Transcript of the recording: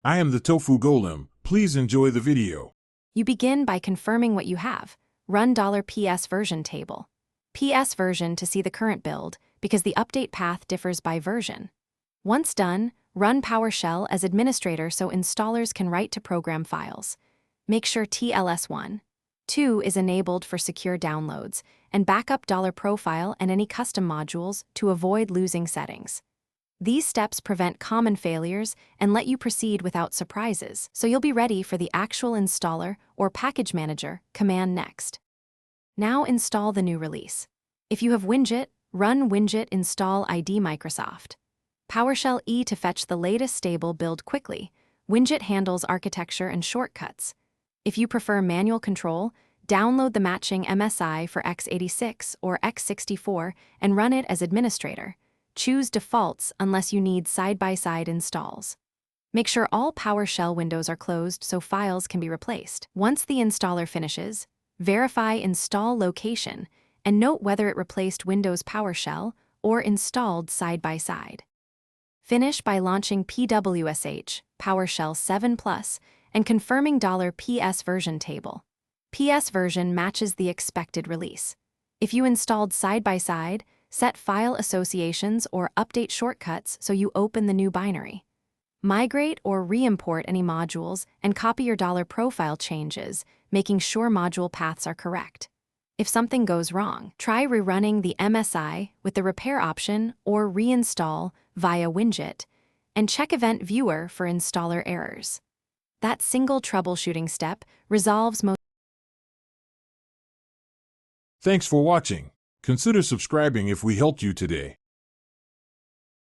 I am the Tofu Golem. Please enjoy the video. You begin by confirming what you have. Run $PS version table. PS version to see the current build, because the update path differs by version. Once done, run PowerShell as administrator so installers can write to program files. Make sure TLS1. 2 is enabled for secure downloads, and backup $profile and any custom modules to avoid losing settings. These steps prevent common failures and let you proceed without surprises, so you'll be ready for the actual installer or package manager command next. Now install the new release. If you have Winget, run Winget install ID Microsoft. PowerShell E to fetch the latest stable build quickly. Winget handles architecture and shortcuts. If you prefer manual control, download the matching MSI for x86 or x64 and run it as administrator. Choose defaults unless you need side-by-side installs. Make sure all PowerShell windows are closed so files can be replaced. Once the installer finishes, verify install location and note whether it replaced Windows PowerShell or installed side-by-side. Finish by launching PWSH, PowerShell 7 Plus, and confirming $PS version table. PS version matches the expected release. If you installed side-by-side, set file associations or update shortcuts so you open the new binary. Migrate or re-import any modules and copy your $profile changes, making sure module paths are correct. If something goes wrong, try rerunning the MSI with the repair option or reinstall via Winget, and check Event Viewer for installer errors. That single troubleshooting step resolves most. Thanks for watching. Consider subscribing if we helped you today.